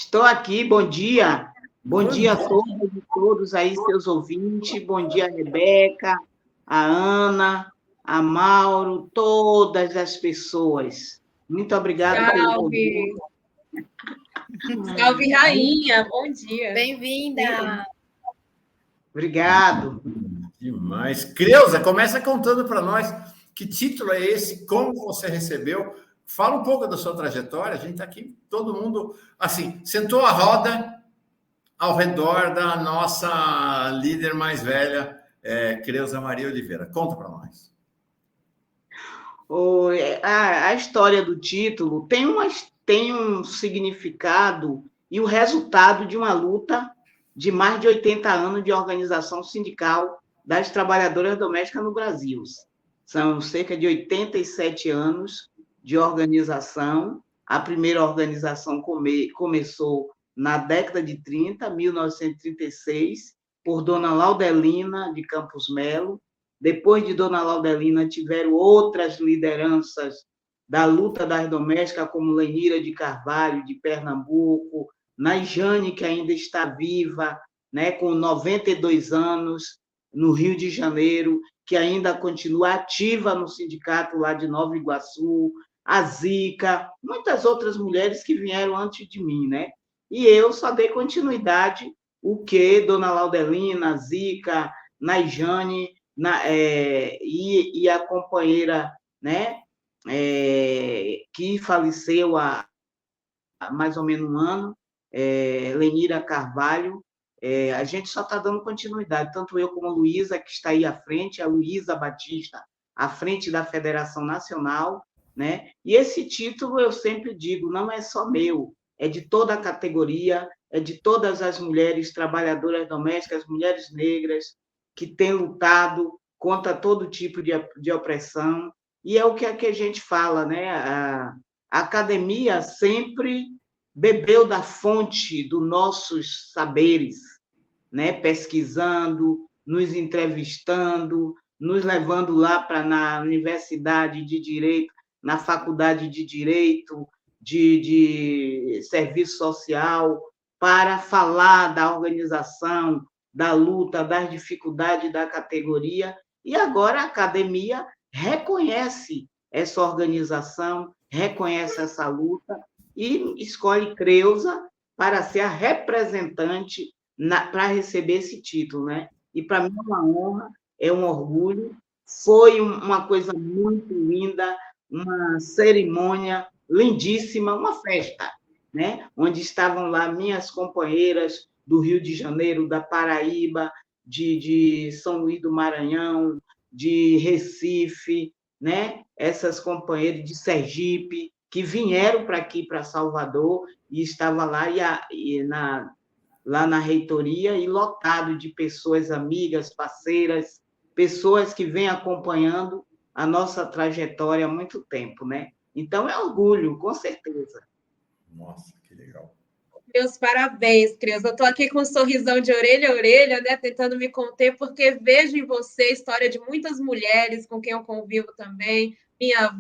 Estou aqui, bom dia. Bom Bom dia a dia. todas e todos aí, seus ouvintes. Bom dia, Rebeca, a Ana, a Mauro, todas as pessoas. Muito obrigada pelo convite. Salve! Salve, rainha! Bom dia! Bem-vinda! Obrigado. Demais. Creuza, começa contando para nós que título é esse, como você recebeu. Fala um pouco da sua trajetória. A gente está aqui, todo mundo, assim, sentou a roda ao redor da nossa líder mais velha, Creuza Maria Oliveira. Conta para nós. A história do título tem um significado e o resultado de uma luta de mais de 80 anos de organização sindical das trabalhadoras domésticas no Brasil. São cerca de 87 anos de organização. A primeira organização começou na década de 30, 1936, por Dona Laudelina de Campos Melo. Depois de Dona Laudelina, tiveram outras lideranças da luta das domésticas, como Lenira de Carvalho, de Pernambuco, Naijane, que ainda está viva, né, com 92 anos, no Rio de Janeiro, que ainda continua ativa no sindicato lá de Nova Iguaçu, a Zica, muitas outras mulheres que vieram antes de mim, né? E eu só dei continuidade o que Dona Laudelina, Zica, Naijane, e a companheira, né, que faleceu há mais ou menos um ano, Lenira Carvalho, a gente só está dando continuidade, tanto eu como a Luísa, que está aí à frente, a Luísa Batista, à frente da Federação Nacional, né? E esse título, eu sempre digo, não é só meu, é de toda a categoria, é de todas as mulheres trabalhadoras domésticas, mulheres negras, que têm lutado contra todo tipo de opressão, e é o que a gente fala, né? A academia sempre bebeu da fonte dos nossos saberes, né? Pesquisando, nos entrevistando, nos levando lá para na Universidade de Direito, na Faculdade de Direito, de Serviço Social, para falar da organização, da luta, das dificuldades da categoria, e agora a academia reconhece essa organização, reconhece essa luta e escolhe Creuza para ser a representante para receber esse título, né? E para mim é uma honra, é um orgulho, foi uma coisa muito linda, uma cerimônia lindíssima, uma festa, né? Onde estavam lá minhas companheiras do Rio de Janeiro, da Paraíba, de São Luís do Maranhão, de Recife, né? Essas companheiras de Sergipe, que vieram para aqui, para Salvador, e estavam lá lá na reitoria, e lotado de pessoas amigas, parceiras, pessoas que vêm acompanhando a nossa trajetória há muito tempo, né? Então, é orgulho, com certeza. Nossa, que legal. Meus parabéns, Creuza. Eu estou aqui com um sorrisão de orelha a orelha, né, tentando me conter, porque vejo em você a história de muitas mulheres com quem eu convivo também,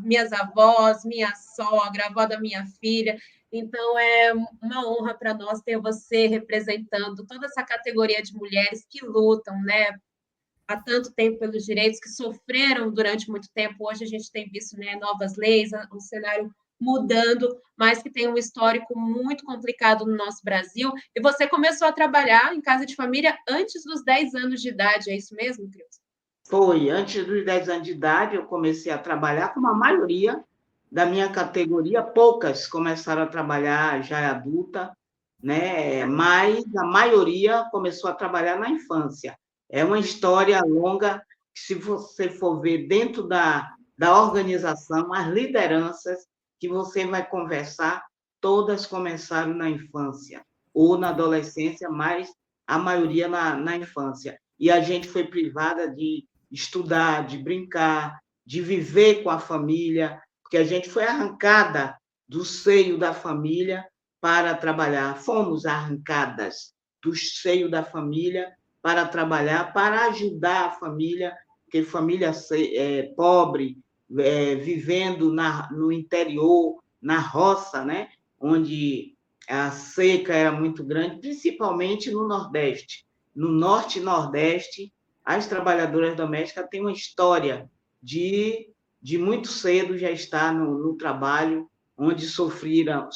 minhas avós, minha sogra, a avó da minha filha. Então, é uma honra para nós ter você representando toda essa categoria de mulheres que lutam, né, há tanto tempo pelos direitos, que sofreram durante muito tempo. Hoje a gente tem visto, né, novas leis, um cenário mudando, mas que tem um histórico muito complicado no nosso Brasil. E você começou a trabalhar em casa de família antes dos 10 anos de idade, é isso mesmo, Cris? Foi, antes dos 10 anos de idade, eu comecei a trabalhar, como a maioria da minha categoria, poucas começaram a trabalhar já adulta, né? Mas a maioria começou a trabalhar na infância. É uma história longa, que se você for ver dentro da organização, as lideranças que você vai conversar, todas começaram na infância, ou na adolescência, mas a maioria na infância. E a gente foi privada de estudar, de brincar, de viver com a família, porque a gente foi arrancada do seio da família para trabalhar. Fomos arrancadas do seio da família para trabalhar, para ajudar a família, porque família pobre, vivendo no interior, na roça, né? Onde a seca era muito grande, principalmente no Nordeste. No Norte e Nordeste, as trabalhadoras domésticas têm uma história de muito cedo já estar no trabalho, onde sofreram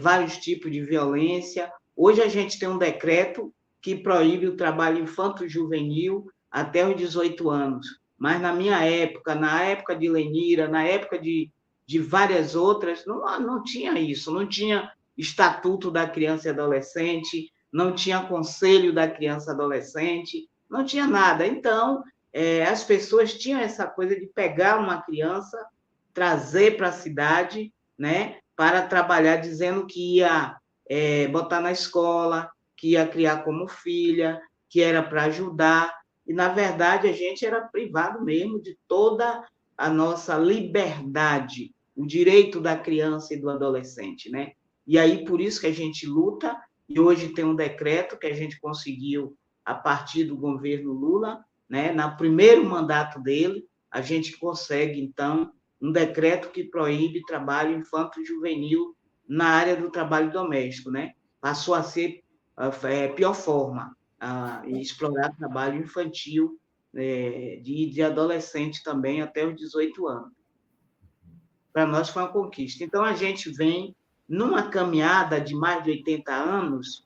vários tipos de violência. Hoje a gente tem um decreto que proíbe o trabalho infanto-juvenil até os 18 anos. Mas na minha época, na época de Lenira, na época de várias outras, não tinha isso, não tinha Estatuto da Criança e Adolescente, não tinha Conselho da Criança e Adolescente, não tinha nada. Então, as pessoas tinham essa coisa de pegar uma criança, trazer para a cidade, né, para trabalhar, dizendo que ia botar na escola, que ia criar como filha, que era para ajudar. E, na verdade, a gente era privado mesmo de toda a nossa liberdade, o direito da criança e do adolescente, né? E aí, por isso que a gente luta, e hoje tem um decreto que a gente conseguiu a partir do governo Lula, né? No primeiro mandato dele, a gente consegue, então, um decreto que proíbe trabalho infanto-juvenil na área do trabalho doméstico, né? Passou a ser pior forma, explorar trabalho infantil, de adolescente também, até os 18 anos. Para nós foi uma conquista. Então, a gente vem numa caminhada de mais de 80 anos,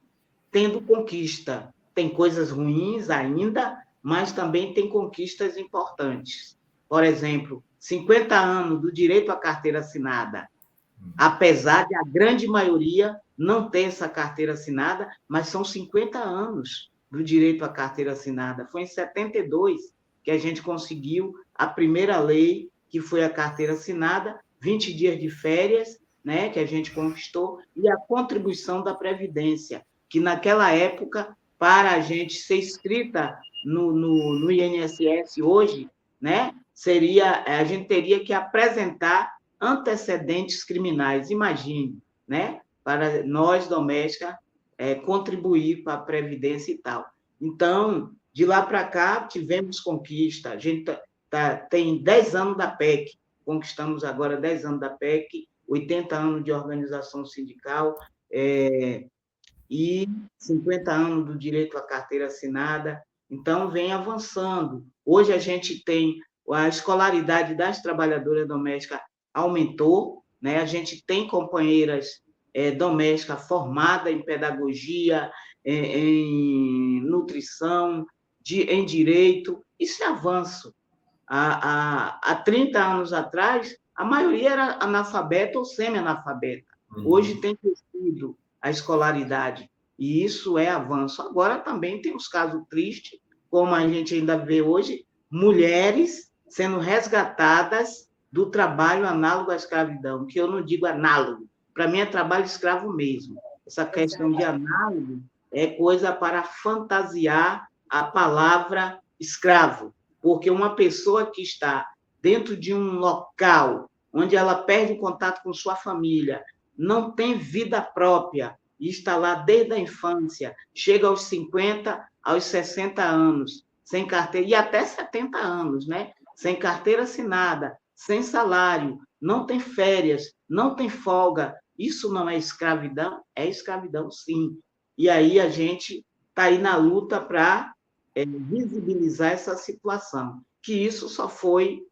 tendo conquista. Tem coisas ruins ainda, mas também tem conquistas importantes. Por exemplo, 50 anos do direito à carteira assinada, apesar de a grande maioria não ter essa carteira assinada, mas são 50 anos do direito à carteira assinada. Foi em 72 que a gente conseguiu a primeira lei, que foi a carteira assinada, 20 dias de férias, né, que a gente conquistou, e a contribuição da Previdência, que naquela época, para a gente ser inscrita no INSS hoje, né, a gente teria que apresentar antecedentes criminais, imagine, né, para nós domésticas contribuir para a Previdência e tal. Então, de lá para cá, tivemos conquista. A gente tem 10 anos da PEC, conquistamos agora 10 anos da PEC, 80 anos de organização sindical, e 50 anos do direito à carteira assinada. Então, vem avançando. Hoje a gente tem a escolaridade das trabalhadoras domésticas aumentou, né? A gente tem companheiras domésticas formadas em pedagogia, em nutrição, em direito. Isso é avanço. Há 30 anos atrás, a maioria era analfabeta ou semi-analfabeta. Hoje tem crescido a escolaridade, e isso é avanço. Agora também tem os casos tristes, como a gente ainda vê hoje, mulheres sendo resgatadas do trabalho análogo à escravidão, que eu não digo análogo, para mim é trabalho escravo mesmo. Essa questão de análogo é coisa para fantasiar a palavra escravo, porque uma pessoa que está dentro de um local onde ela perde o contato com sua família, não tem vida própria, e está lá desde a infância, chega aos 50, aos 60 anos, sem carteira, e até 70 anos, né? Sem carteira assinada, sem salário, não tem férias, não tem folga. Isso não é escravidão? É escravidão, sim. E aí a gente está aí na luta para visibilizar essa situação, que isso só foi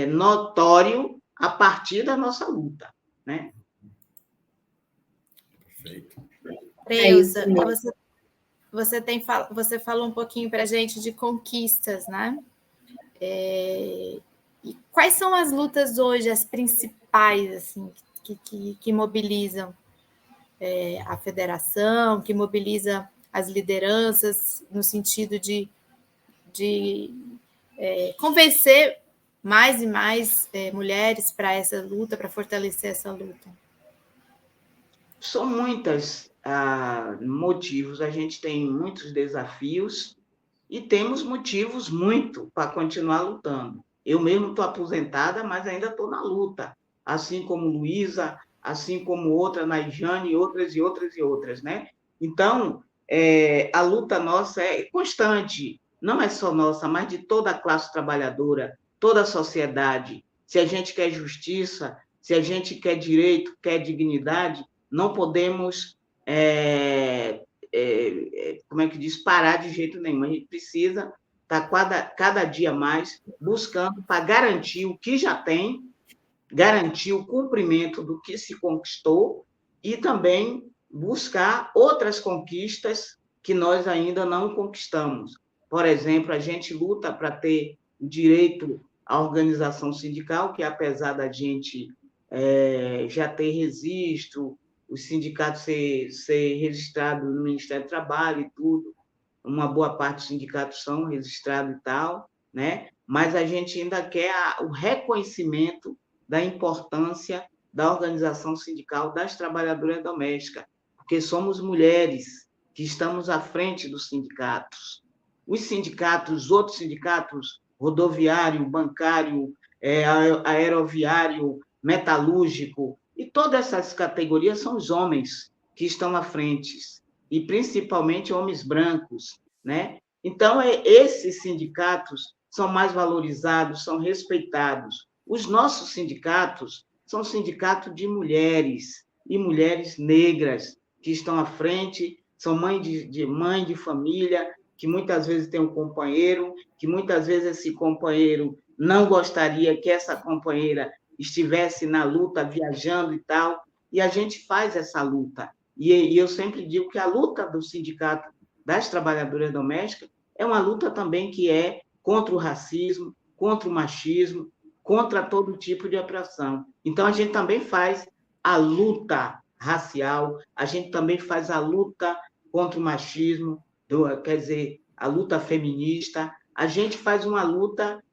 notório a partir da nossa luta, né? Perfeito. Creuza, você falou um pouquinho para a gente de conquistas, né? E quais são as lutas hoje, as principais, assim, que mobilizam a federação, que mobiliza as lideranças no sentido de convencer mais e mais mulheres para essa luta, para fortalecer essa luta? São muitos motivos, a gente tem muitos desafios e temos motivos muito para continuar lutando. Eu mesmo estou aposentada, mas ainda estou na luta, assim como Luísa, assim como outra, Naijane, e outras, né? Então, a luta nossa é constante, não é só nossa, mas de toda a classe trabalhadora, toda a sociedade. Se a gente quer justiça, se a gente quer direito, quer dignidade, não podemos, como é que diz, parar de jeito nenhum. A gente precisa estar cada dia mais buscando para garantir o que já tem, garantir o cumprimento do que se conquistou e também buscar outras conquistas que nós ainda não conquistamos. Por exemplo, a gente luta para ter o direito à organização sindical, que apesar da gente já ter registro, os sindicatos ser registrados no Ministério do Trabalho e tudo, uma boa parte dos sindicatos são registrados e tal, né? Mas a gente ainda quer o reconhecimento da importância da organização sindical das trabalhadoras domésticas, porque somos mulheres que estamos à frente dos sindicatos. Os sindicatos, os outros sindicatos, rodoviário, bancário, aeroviário, metalúrgico, e todas essas categorias são os homens que estão à frente, e principalmente homens brancos, né? Então, esses sindicatos são mais valorizados, são respeitados. Os nossos sindicatos são sindicatos de mulheres, e mulheres negras, que estão à frente, são mãe de família, que muitas vezes tem um companheiro, que muitas vezes esse companheiro não gostaria que essa companheira estivesse na luta, viajando e tal, e a gente faz essa luta. E eu sempre digo que a luta do Sindicato das Trabalhadoras Domésticas é uma luta também que é contra o racismo, contra o machismo, contra todo tipo de opressão. Então, a gente também faz a luta racial, a gente também faz a luta contra o machismo, quer dizer, a luta feminista, a gente faz uma luta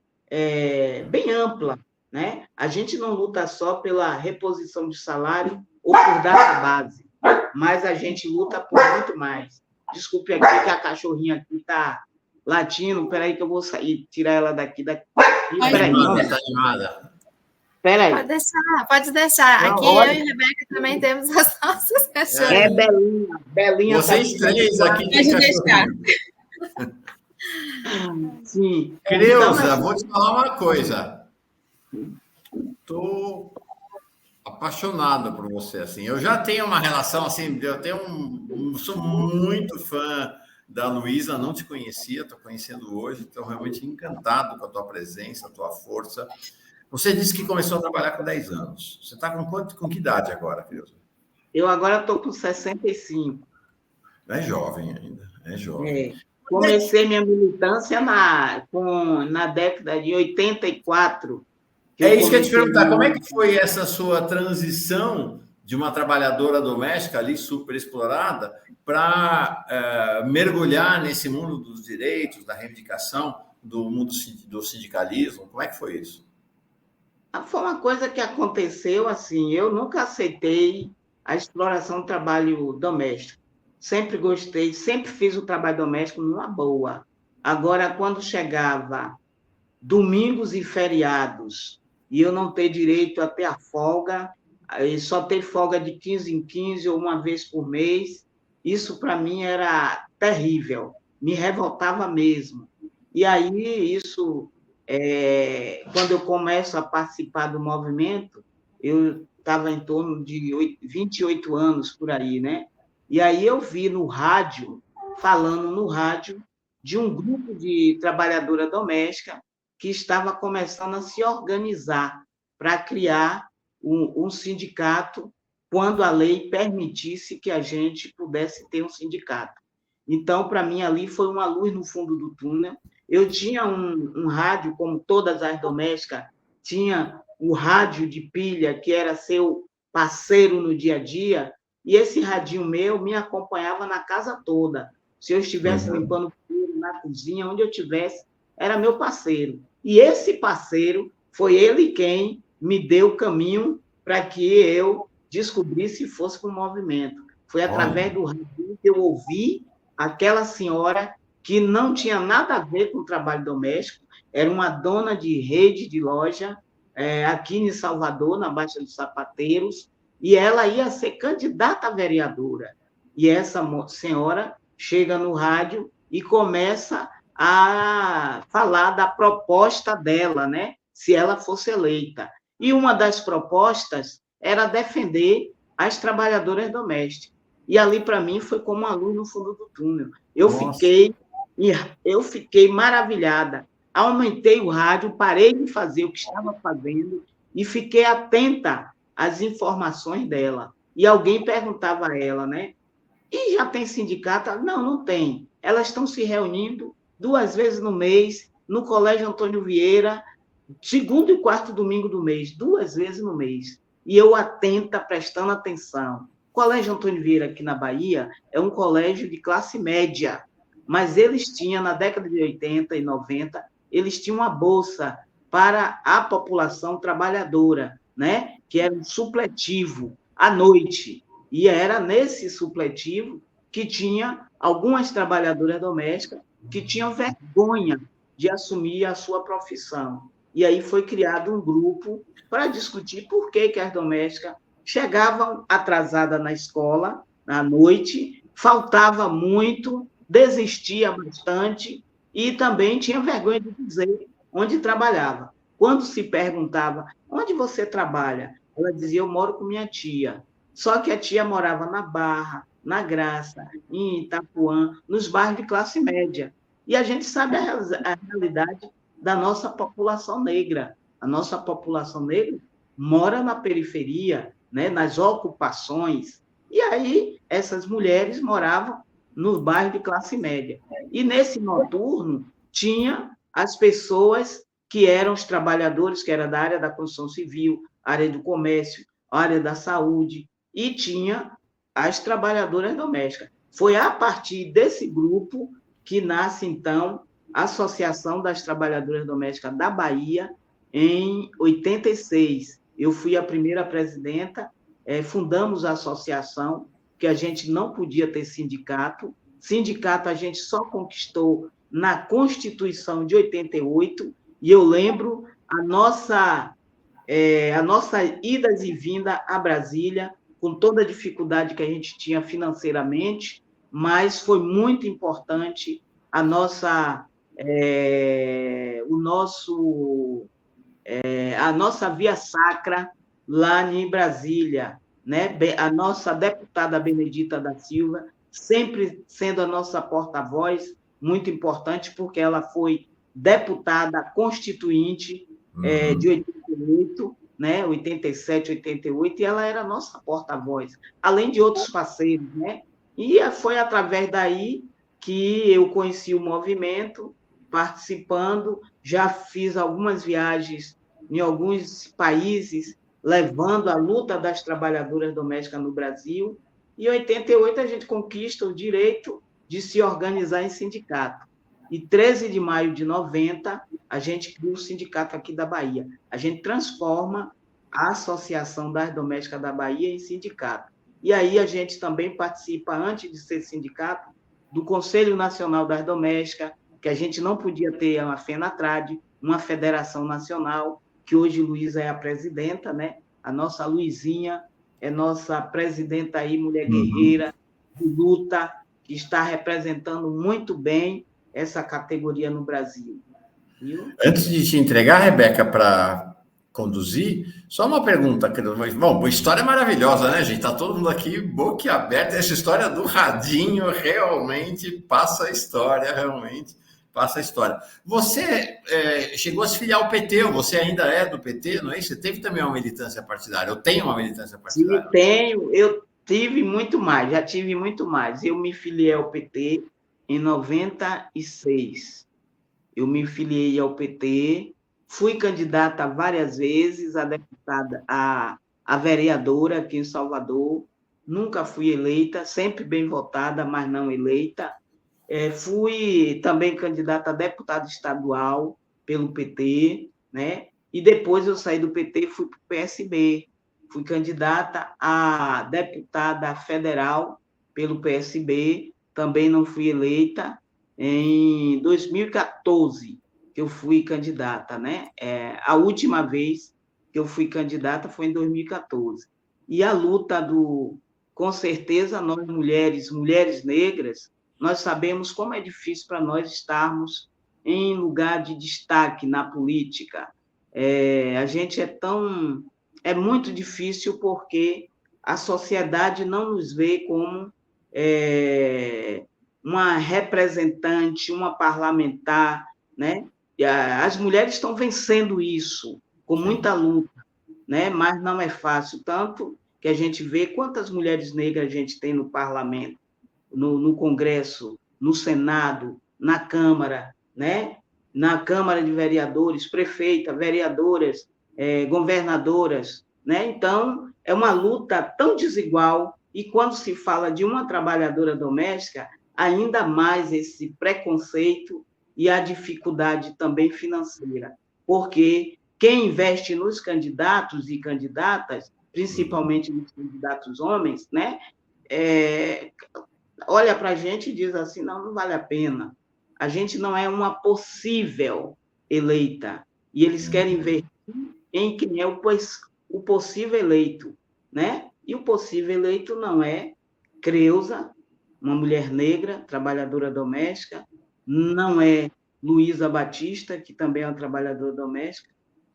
bem ampla, né? A gente não luta só pela reposição de salário ou por data base, mas a gente luta por muito mais. Desculpe aqui que a cachorrinha aqui está latindo, peraí que eu vou sair, tirar ela daqui. Peraí. Está animada. Peraí. Pode deixar. Não, aqui olha. eu e a Rebeca também temos as nossas cachorrinhas. Belinha. Vocês três aqui têm cachorrinho. Sim. Creuza, Então, vou te falar uma coisa. Estou apaixonado por você, assim. Eu já tenho uma relação, assim, sou muito fã da Luísa, não te conhecia, estou conhecendo hoje, estou realmente encantado com a tua presença, a tua força. Você disse que começou a trabalhar com 10 anos. Você está com que idade agora, Creuza? Eu agora estou com 65. É jovem ainda, é jovem. Comecei minha militância na década de 84. É isso que eu ia te perguntar. Como é que foi essa sua transição de uma trabalhadora doméstica ali super explorada para mergulhar nesse mundo dos direitos, da reivindicação, do mundo do sindicalismo? Como é que foi isso? Foi uma coisa que aconteceu assim. Eu nunca aceitei a exploração do trabalho doméstico. Sempre gostei, sempre fiz o trabalho doméstico numa boa. Agora, quando chegava domingos e feriados, e eu não ter direito a ter a folga, só ter folga de 15 em 15 ou uma vez por mês, isso para mim era terrível, me revoltava mesmo. E aí, isso, quando eu começo a participar do movimento, eu estava em torno de 28 anos por aí, né? E aí eu vi no rádio, falando no rádio, de um grupo de trabalhadora doméstica que estava começando a se organizar para criar um sindicato quando a lei permitisse que a gente pudesse ter um sindicato. Então, para mim, ali foi uma luz no fundo do túnel. Eu tinha um rádio, como todas as domésticas, tinha o rádio de pilha, que era seu parceiro no dia a dia, e esse radinho meu me acompanhava na casa toda. Se eu estivesse limpando o banheiro, na cozinha, onde eu estivesse, era meu parceiro. E esse parceiro foi ele quem me deu o caminho para que eu descobrisse e fosse para o movimento. Foi através do rádio que eu ouvi aquela senhora que não tinha nada a ver com o trabalho doméstico, era uma dona de rede de loja aqui em Salvador, na Baixa dos Sapateiros, e ela ia ser candidata a vereadora. E essa senhora chega no rádio e começa a falar da proposta dela, né? Se ela fosse eleita. E uma das propostas era defender as trabalhadoras domésticas. E ali, para mim, foi como uma luz no fundo do túnel. Eu Nossa. fiquei maravilhada. Aumentei o rádio, parei de fazer o que estava fazendo e fiquei atenta às informações dela. E alguém perguntava a ela, né? E já tem sindicato? Não, não tem. Elas estão se reunindo 2 vezes no mês, no Colégio Antônio Vieira, segundo e quarto domingo do mês, 2 vezes no mês. E eu atenta, prestando atenção. O Colégio Antônio Vieira, aqui na Bahia, é um colégio de classe média, mas eles tinham, na década de 80 e 90, eles tinham uma bolsa para a população trabalhadora, né? Que era um supletivo à noite. E era nesse supletivo que tinha algumas trabalhadoras domésticas que tinham vergonha de assumir a sua profissão. E aí foi criado um grupo para discutir por que as domésticas chegavam atrasadas na escola, à noite, faltava muito, desistia bastante e também tinha vergonha de dizer onde trabalhava. Quando se perguntava, onde você trabalha? Ela dizia, eu moro com minha tia. Só que a tia morava na Barra, na Graça, em Itapuã, nos bairros de classe média. E a gente sabe a realidade da nossa população negra. A nossa população negra mora na periferia, né, nas ocupações. E aí, essas mulheres moravam nos bairros de classe média. E nesse noturno, tinha as pessoas que eram os trabalhadores, que eram da área da construção civil, área do comércio, área da saúde, e tinha as trabalhadoras domésticas. Foi a partir desse grupo que nasce, então, a Associação das Trabalhadoras Domésticas da Bahia, em 86. Eu fui a primeira presidenta, fundamos a associação, que a gente não podia ter sindicato. Sindicato a gente só conquistou na Constituição de 88, e eu lembro a nossa idas e vinda a Brasília, com toda a dificuldade que a gente tinha financeiramente, mas foi muito importante a nossa via sacra lá em Brasília, né? A nossa deputada Benedita da Silva, sempre sendo a nossa porta-voz, muito importante, porque ela foi deputada constituinte de 88, né? 87, 88, e ela era a nossa porta-voz, além de outros parceiros, né? E foi através daí que eu conheci o movimento, participando, já fiz algumas viagens em alguns países, levando a luta das trabalhadoras domésticas no Brasil, e em 88 a gente conquista o direito de se organizar em sindicato. E 13 de maio de 90, a gente cria o sindicato aqui da Bahia. A gente transforma a Associação das Domésticas da Bahia em sindicato. E aí a gente também participa, antes de ser sindicato, do Conselho Nacional das Domésticas, que a gente não podia ter uma FENATRAD, uma federação nacional, que hoje Luísa é a presidenta, né? A nossa Luizinha é nossa presidenta aí, mulher guerreira, de luta, que está representando muito bem essa categoria no Brasil. Viu? Antes de te entregar, Rebeca, para conduzir, só uma pergunta. Bom, a história é maravilhosa, né, gente? Está todo mundo aqui boquiaberto. Essa história do radinho realmente passa a história, Você chegou a se filiar ao PT, ou você ainda é do PT, não é? Você teve também uma militância partidária, eu tenho uma militância partidária. Sim, eu tive muito mais, já tive muito mais. Eu me filiei ao PT em 96. Eu me filiei ao PT, fui candidata várias vezes a deputada, a vereadora aqui em Salvador, nunca fui eleita, sempre bem votada, mas não eleita. Fui também candidata a deputada estadual pelo PT, né? E depois eu saí do PT e fui para o PSB. Fui candidata a deputada federal pelo PSB, também não fui eleita. Em 2014, que eu fui candidata, né? A última vez que eu fui candidata foi em 2014. E a luta com certeza, nós mulheres negras, nós sabemos como é difícil para nós estarmos em lugar de destaque na política. A gente é muito difícil porque a sociedade não nos vê como uma representante, uma parlamentar, né? E as mulheres estão vencendo isso com muita luta, né? Mas não é fácil, tanto que a gente vê quantas mulheres negras a gente tem no parlamento, no Congresso, no Senado, na Câmara, né? Na Câmara de Vereadores, prefeita, vereadoras, governadoras, né? Então, é uma luta tão desigual, e quando se fala de uma trabalhadora doméstica, ainda mais esse preconceito e a dificuldade também financeira, porque quem investe nos candidatos e candidatas, principalmente nos candidatos homens, né? Olha para a gente e diz assim, não vale a pena. A gente não é uma possível eleita. E eles querem ver em quem é o possível eleito, né? E o possível eleito não é Creuza, uma mulher negra, trabalhadora doméstica, não é Luísa Batista, que também é uma trabalhadora doméstica,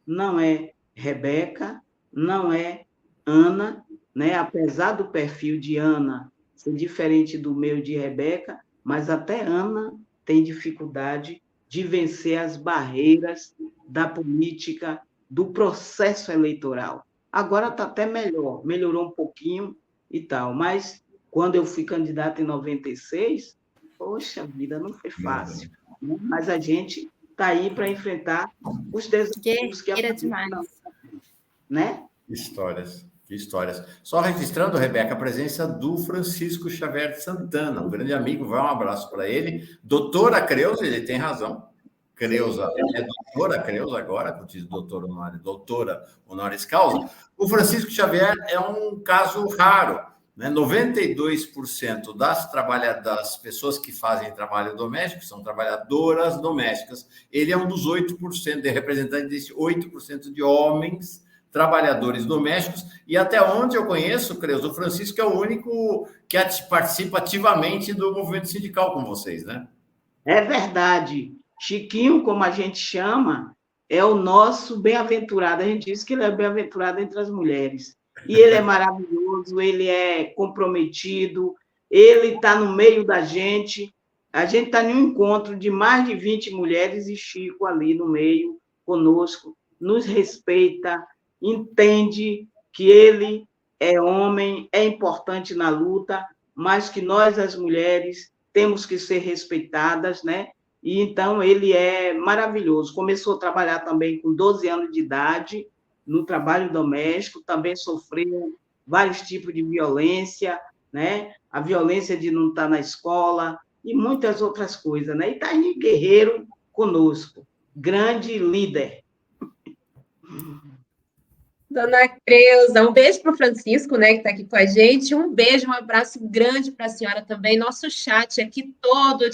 não é Rebeca, não é Ana, né? Apesar do perfil de Ana ser diferente do meu de Rebeca, mas até Ana tem dificuldade de vencer as barreiras da política, do processo eleitoral. Agora está até melhorou um pouquinho e tal, mas quando eu fui candidata em 96, poxa vida, não foi fácil, né? Mas a gente está aí para enfrentar os desafios que demais, né? Que histórias. Só registrando, Rebeca, a presença do Francisco Xavier de Santana, um grande amigo, vai um abraço para ele. Doutora Creuza, ele tem razão. Creuza, é doutora Creuza agora, que eu disse doutora honoris causa. O Francisco Xavier é um caso raro, né? 92% das pessoas que fazem trabalho doméstico são trabalhadoras domésticas. Ele é um dos 8%, representante desse 8% de homens trabalhadores domésticos, e até onde eu conheço, Creuza, o Francisco é o único que participa ativamente do movimento sindical com vocês, né? É verdade. Chiquinho, como a gente chama, é o nosso bem-aventurado. A gente diz que ele é bem-aventurado entre as mulheres. E ele é maravilhoso, ele é comprometido, ele está no meio da gente. A gente está em um encontro de mais de 20 mulheres e Chico ali no meio, conosco, nos respeita, entende que ele é homem, é importante na luta, mas que nós, as mulheres, temos que ser respeitadas, né? E então ele é maravilhoso. Começou a trabalhar também com 12 anos de idade, no trabalho doméstico, também sofreu vários tipos de violência, né? A violência de não estar na escola e muitas outras coisas, né? E está aí guerreiro conosco, grande líder. Dona Creuza, um beijo para o Francisco, né, que está aqui com a gente. Um beijo, um abraço grande para a senhora também. Nosso chat aqui todo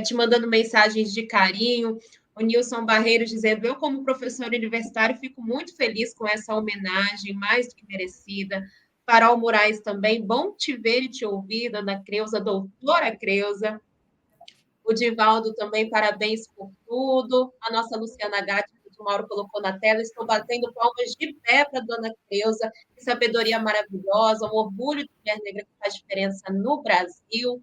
te mandando mensagens de carinho. O Nilson Barreiros dizendo: eu, como professor universitário, fico muito feliz com essa homenagem, mais do que merecida. Carol Moraes também, bom te ver e te ouvir, Dona Creuza, doutora Creuza. O Divaldo também, parabéns por tudo. A nossa Luciana Gatti, que o Mauro colocou na tela, estou batendo palmas de pé para a Dona Creuza, que sabedoria maravilhosa, um orgulho de mulher negra que faz diferença no Brasil.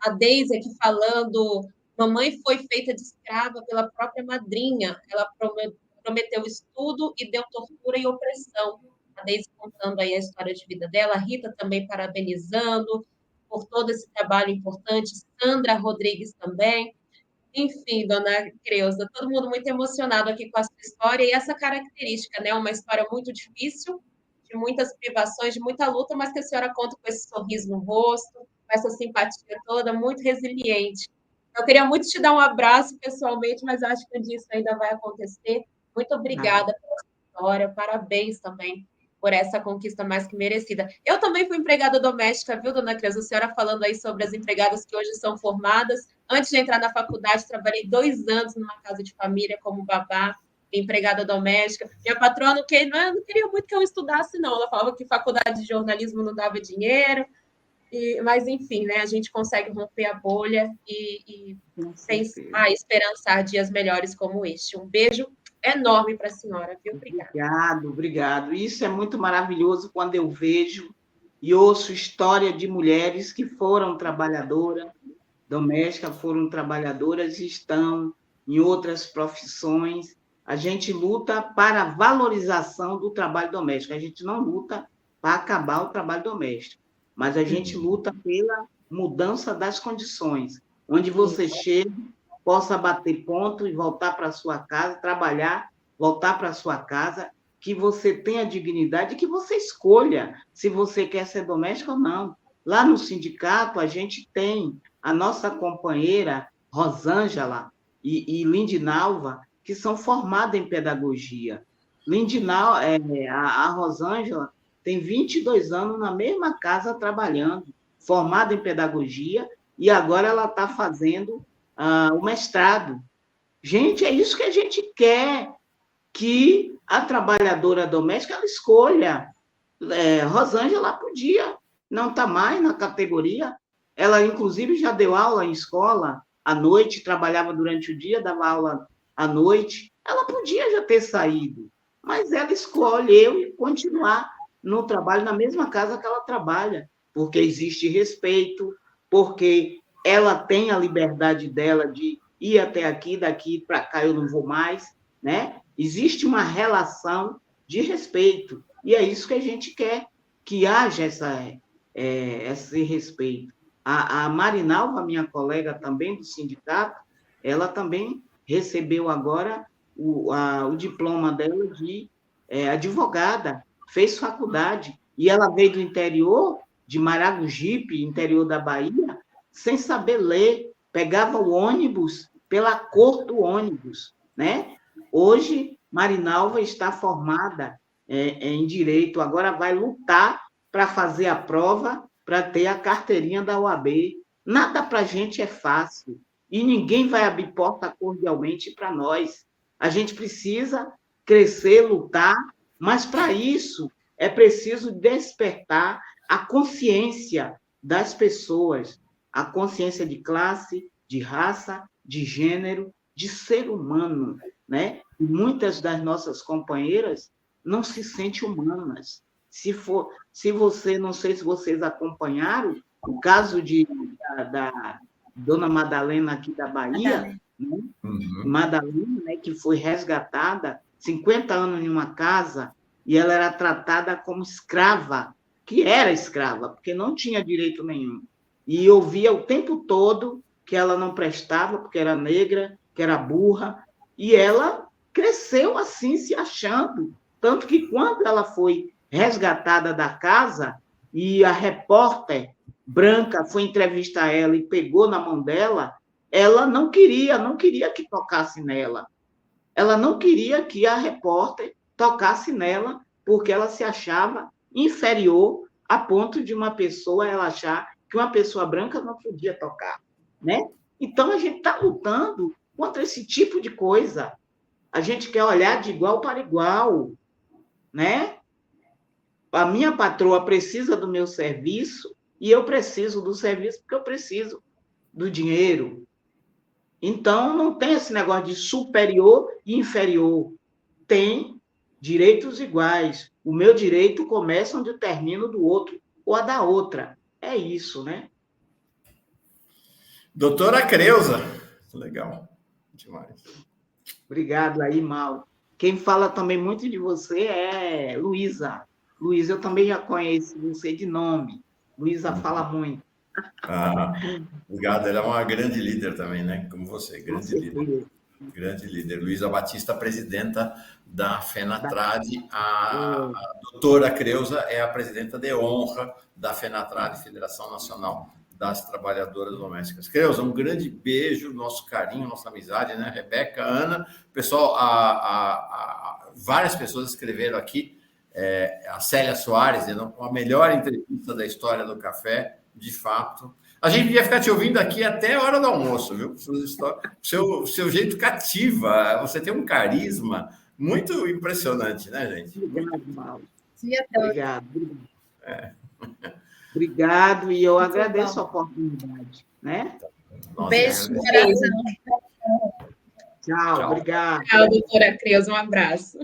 A Deise aqui falando: mamãe foi feita de escrava pela própria madrinha, ela prometeu estudo e deu tortura e opressão. A Deise contando aí a história de vida dela, a Rita também parabenizando por todo esse trabalho importante, Sandra Rodrigues também. Enfim, Dona Creuza, todo mundo muito emocionado aqui com a sua história e essa característica, né? Uma história muito difícil, de muitas privações, de muita luta, mas que a senhora conta com esse sorriso no rosto, com essa simpatia toda, muito resiliente. Eu queria muito te dar um abraço pessoalmente, mas acho que disso ainda vai acontecer. Muito obrigada pela sua história, parabéns também por essa conquista mais que merecida. Eu também fui empregada doméstica, viu, Dona Creuza? A senhora falando aí sobre as empregadas que hoje são formadas. Antes de entrar na faculdade, trabalhei 2 anos numa casa de família como babá, empregada doméstica. Minha patroa não queria muito que eu estudasse, não. Ela falava que faculdade de jornalismo não dava dinheiro. Mas, enfim, né, a gente consegue romper a bolha e pensar, esperançar dias melhores como este. Um beijo enorme para a senhora, viu? Obrigada. Obrigado. Isso é muito maravilhoso quando eu vejo e ouço história de mulheres que foram trabalhadoras domésticas, foram trabalhadoras e estão em outras profissões. A gente luta para a valorização do trabalho doméstico, a gente não luta para acabar o trabalho doméstico, mas a gente luta pela mudança das condições, onde você chega, possa bater ponto e voltar para a sua casa, trabalhar, voltar para a sua casa, que você tenha dignidade, que você escolha se você quer ser doméstica ou não. Lá no sindicato, a gente tem a nossa companheira Rosângela e Lindinalva, que são formadas em pedagogia. A Rosângela tem 22 anos na mesma casa trabalhando, formada em pedagogia, e agora ela está fazendo o mestrado. Gente, é isso que a gente quer, que a trabalhadora doméstica ela escolha. Rosângela podia, não está mais na categoria. Ela, inclusive, já deu aula em escola à noite, trabalhava durante o dia, dava aula à noite. Ela podia já ter saído, mas ela escolheu continuar no trabalho, na mesma casa que ela trabalha, porque existe respeito, porque ela tem a liberdade dela de ir até aqui, daqui para cá eu não vou mais, né? Existe uma relação de respeito, e é isso que a gente quer, que haja esse respeito. A Marinalva, minha colega também do sindicato, ela também recebeu agora o diploma dela de advogada, fez faculdade, e ela veio do interior, de Maragogipe, interior da Bahia, sem saber ler, pegava o ônibus pela cor do ônibus, né? Hoje, Marinalva está formada em Direito, agora vai lutar para fazer a prova, para ter a carteirinha da OAB. Nada para a gente é fácil, e ninguém vai abrir porta cordialmente para nós. A gente precisa crescer, lutar, mas para isso é preciso despertar a consciência das pessoas, a consciência de classe, de raça, de gênero, de ser humano, né? E muitas das nossas companheiras não se sentem humanas. Se você, não sei se vocês acompanharam o caso da Dona Madalena aqui da Bahia, né? Madalena, né, que foi resgatada 50 anos em uma casa e ela era tratada como escrava, que era escrava, porque não tinha direito nenhum. E ouvia o tempo todo que ela não prestava, porque era negra, que era burra, e ela cresceu assim, se achando. Tanto que quando ela foi resgatada da casa, e a repórter branca foi entrevistar ela e pegou na mão dela, ela não queria que tocasse nela. Ela não queria que a repórter tocasse nela, porque ela se achava inferior a ponto de uma pessoa ela achar que uma pessoa branca não podia tocar, né? Então, a gente está lutando contra esse tipo de coisa. A gente quer olhar de igual para igual, né? A minha patroa precisa do meu serviço e eu preciso do serviço porque eu preciso do dinheiro. Então, não tem esse negócio de superior e inferior. Tem direitos iguais. O meu direito começa onde termina o do outro ou a da outra. É isso, né? Doutora Creuza. Legal. Demais. Obrigado aí, Mauro. Quem fala também muito de você é Luísa. Luísa, eu também já conheço você de nome. Luísa fala muito. Obrigado. Ela é uma grande líder também, né? Como você, grande líder. Grande líder. Luísa Batista, presidenta da FENATRAD. A doutora Creuza é a presidenta de honra da FENATRAD, Federação Nacional das Trabalhadoras Domésticas. Creuza, um grande beijo, nosso carinho, nossa amizade, né? Rebeca, Ana, pessoal, várias pessoas escreveram aqui, a Célia Soares, a melhor entrevista da história do café, de fato. A gente podia ficar te ouvindo aqui até a hora do almoço, viu? Seu jeito cativa, você tem um carisma muito impressionante, né, gente? Obrigado, Mauro. Obrigado. Obrigado, e eu agradeço a oportunidade, né? Beijo no coração. Tchau, obrigado. Tchau, doutora Creuza, um abraço.